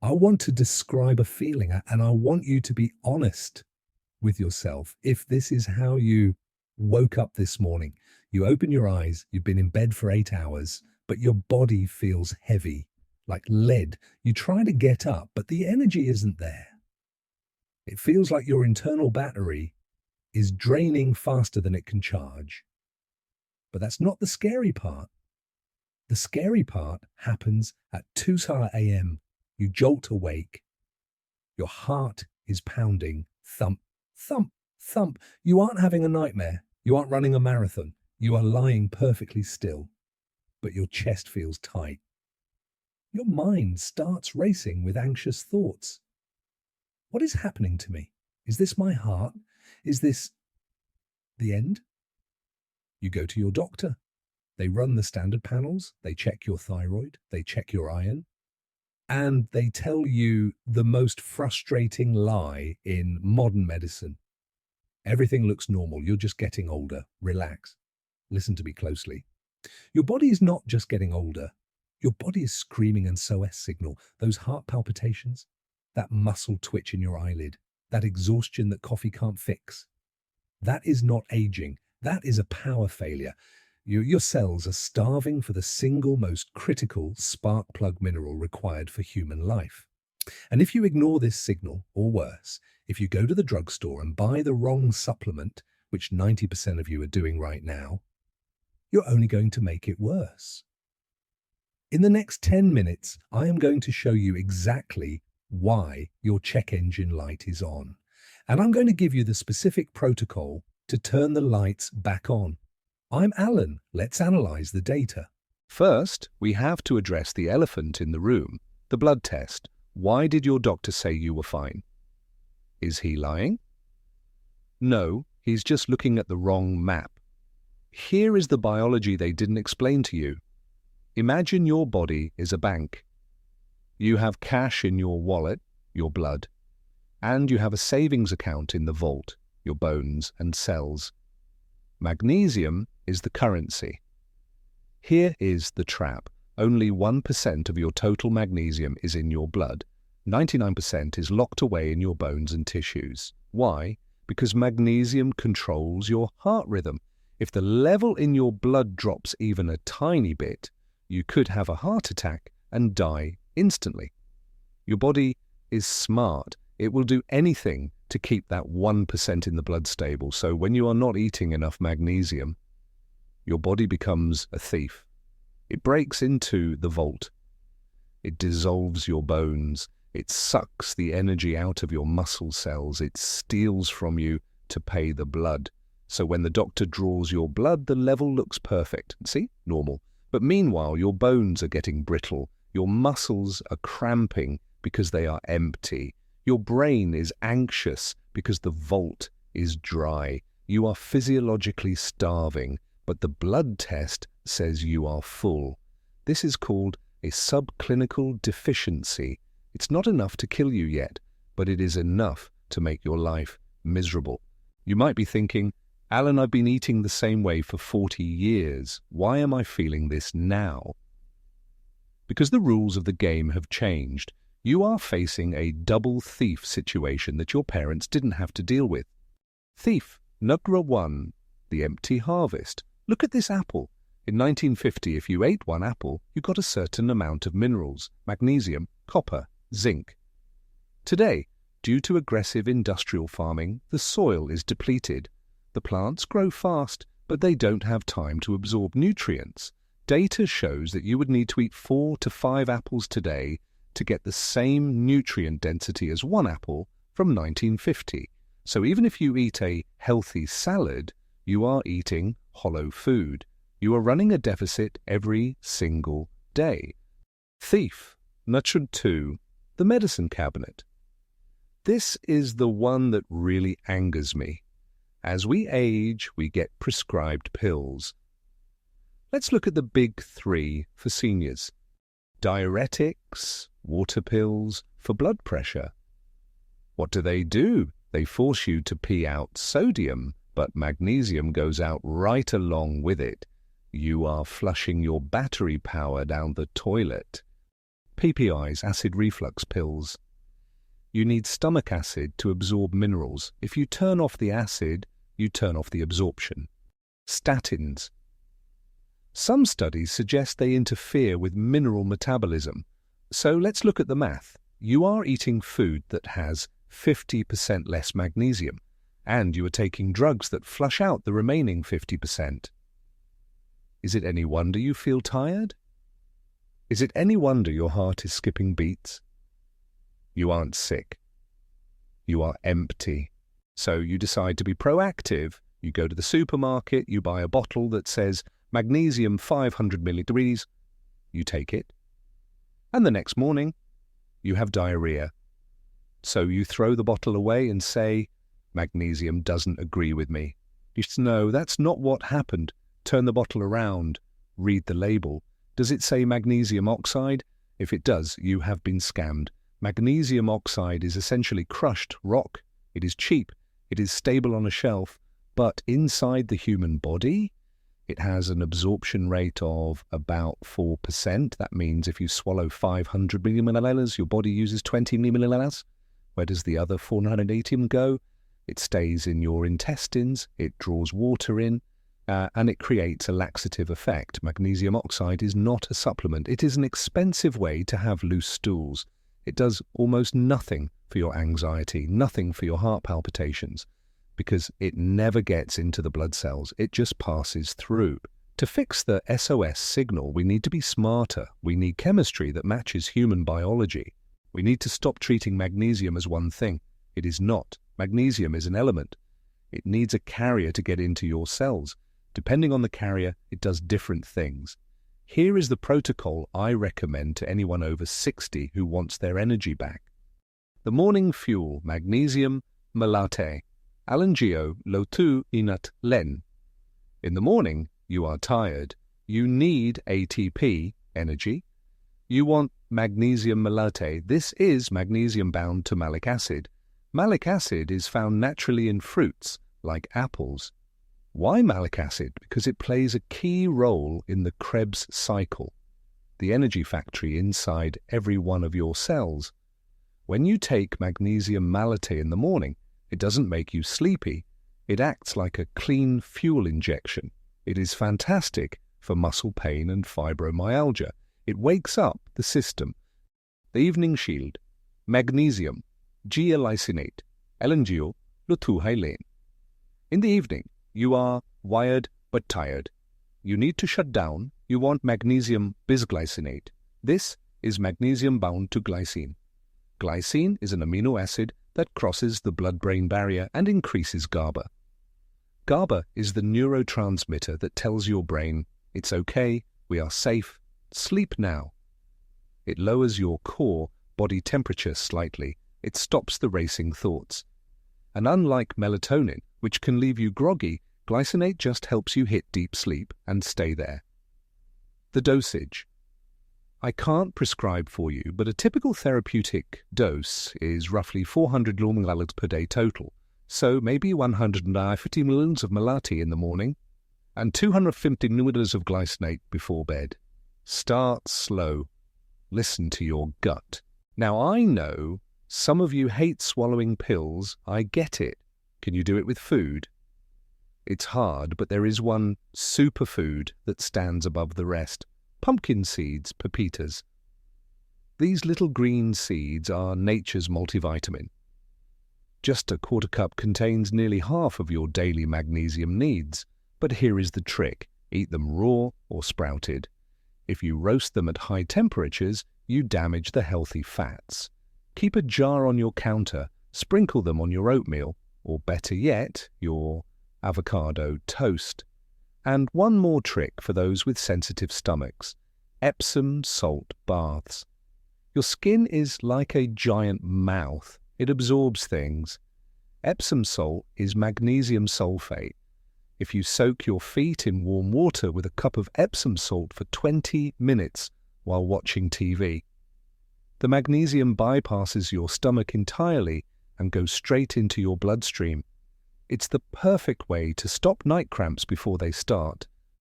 I want to describe a feeling, and I want you to be honest with yourself. If this is how you woke up this morning, you open your eyes, you've been in bed for 8 hours, but your body feels heavy, like lead. You try to get up, but the energy isn't there. It feels like your internal battery is draining faster than it can charge. But that's not the scary part. The scary part happens at 2 a.m. You jolt awake. Your heart is pounding. Thump, thump, thump. You aren't having a nightmare. You aren't running a marathon. You are lying perfectly still, but your chest feels tight. Your mind starts racing with anxious thoughts. What is happening to me? Is this my heart? Is this the end? You go to your doctor. They run the standard panels. They check your thyroid. They check your iron. And they tell you the most frustrating lie in modern medicine. Everything looks normal. You're just getting older. Relax. Listen to me closely. Your body is not just getting older. Your body is screaming an SOS signal. Those heart palpitations, that muscle twitch in your eyelid, that exhaustion that coffee can't fix. That is not aging. That is a power failure. Your cells are starving for the single most critical spark plug mineral required for human life. And if you ignore this signal, or worse, if you go to the drugstore and buy the wrong supplement, which 90% of you are doing right now, you're only going to make it worse. In the next 10 minutes, I am going to show you exactly why your check engine light is on. And I'm going to give you the specific protocol to turn the lights back on. I'm Alan. Let's analyze the data. First, we have to address the elephant in the room, the blood test. Why did your doctor say you were fine? Is he lying? No, he's just looking at the wrong map. Here is the biology they didn't explain to you. Imagine your body is a bank. You have cash in your wallet, your blood, and you have a savings account in the vault, your bones and cells. Magnesium is the currency. Here is the trap. Only 1% of your total magnesium is in your blood. 99% is locked away in your bones and tissues. Why? Because magnesium controls your heart rhythm. If the level in your blood drops even a tiny bit, you could have a heart attack and die instantly. Your body is smart. It will do anything to keep that 1% in the blood stable. So when you are not eating enough magnesium, your body becomes a thief. It breaks into the vault. It dissolves your bones. It sucks the energy out of your muscle cells. It steals from you to pay the blood. So when the doctor draws your blood, the level looks perfect. See? Normal. But meanwhile, your bones are getting brittle. Your muscles are cramping because they are empty. Your brain is anxious because the vault is dry. You are physiologically starving, but the blood test says you are full. This is called a subclinical deficiency. It's not enough to kill you yet, but it is enough to make your life miserable. You might be thinking, Alan, I've been eating the same way for 40 years. Why am I feeling this now? Because the rules of the game have changed. You are facing a double thief situation that your parents didn't have to deal with. Thief number 1, the empty harvest. Look at this apple. In 1950, if you ate one apple, you got a certain amount of minerals, magnesium, copper, zinc. Today, due to aggressive industrial farming, the soil is depleted. The plants grow fast, but they don't have time to absorb nutrients. Data shows that you would need to eat 4 to 5 apples today to get the same nutrient density as one apple from 1950. So even if you eat a healthy salad, you are eating hollow food. You are running a deficit every single day. Thief number 2, the medicine cabinet. This is the one that really angers me. As we age, we get prescribed pills. Let's look at the big 3 for seniors. Diuretics, water pills for blood pressure. What do? They force you to pee out sodium, but magnesium goes out right along with it. You are flushing your battery power down the toilet. PPIs, acid reflux pills. You need stomach acid to absorb minerals. If you turn off the acid, you turn off the absorption. Statins. Some studies suggest they interfere with mineral metabolism. So let's look at the math. You are eating food that has 50% less magnesium, and you are taking drugs that flush out the remaining 50%. Is it any wonder you feel tired? Is it any wonder your heart is skipping beats? You aren't sick. You are empty. So you decide to be proactive. You go to the supermarket, you buy a bottle that says magnesium 500 millidegrees. You take it. And the next morning, you have diarrhea. So you throw the bottle away and say, magnesium doesn't agree with me. You say, no, that's not what happened. Turn the bottle around. Read the label. Does it say magnesium oxide? If it does, you have been scammed. Magnesium oxide is essentially crushed rock. It is cheap. It is stable on a shelf. But inside the human body, it has an absorption rate of about 4%. That means if you swallow 500 milliliters, your body uses 20 milliliters. Where does the other 480 go? It stays in your intestines, it draws water in, and it creates a laxative effect. Magnesium oxide is not a supplement. It is an expensive way to have loose stools. It does almost nothing for your anxiety, nothing for your heart palpitations, because it never gets into the blood cells. It just passes through. To fix the SOS signal, we need to be smarter. We need chemistry that matches human biology. We need to stop treating magnesium as one thing. It is not. Magnesium is an element. It needs a carrier to get into your cells. Depending on the carrier, it does different things. Here is the protocol I recommend to anyone over 60 who wants their energy back. The morning fuel, magnesium malate, alangio lotu inat len. In the morning, you are tired. You need ATP, energy. You want magnesium malate. This is magnesium bound to malic acid. Malic acid is found naturally in fruits, like apples. Why malic acid? Because it plays a key role in the Krebs cycle, the energy factory inside every one of your cells. When you take magnesium malate in the morning, it doesn't make you sleepy. It acts like a clean fuel injection. It is fantastic for muscle pain and fibromyalgia. It wakes up the system. The evening shield, magnesium, G-lycinate, elangio, lutuhailen. In the evening, you are wired but tired. You need to shut down. You want magnesium bisglycinate. This is magnesium bound to glycine. Glycine is an amino acid that crosses the blood-brain barrier and increases GABA. GABA is the neurotransmitter that tells your brain, it's okay, we are safe, sleep now. It lowers your core body temperature slightly. It stops the racing thoughts. And unlike melatonin, which can leave you groggy, glycinate just helps you hit deep sleep and stay there. The dosage. I can't prescribe for you, but a typical therapeutic dose is roughly 400 milliliters per day total. So maybe 150 milliliters of malate in the morning and 250 milliliters of glycinate before bed. Start slow. Listen to your gut. Now I know some of you hate swallowing pills. I get it. Can you do it with food? It's hard, but there is one superfood that stands above the rest. Pumpkin seeds, pepitas. These little green seeds are nature's multivitamin. Just a quarter cup contains nearly half of your daily magnesium needs. But here is the trick. Eat them raw or sprouted. If you roast them at high temperatures, you damage the healthy fats. Keep a jar on your counter, sprinkle them on your oatmeal, or better yet, your avocado toast. And one more trick for those with sensitive stomachs. Epsom salt baths. Your skin is like a giant mouth. It absorbs things. Epsom salt is magnesium sulfate. If you soak your feet in warm water with a cup of Epsom salt for 20 minutes while watching TV, the magnesium bypasses your stomach entirely and goes straight into your bloodstream. It's the perfect way to stop night cramps before they start.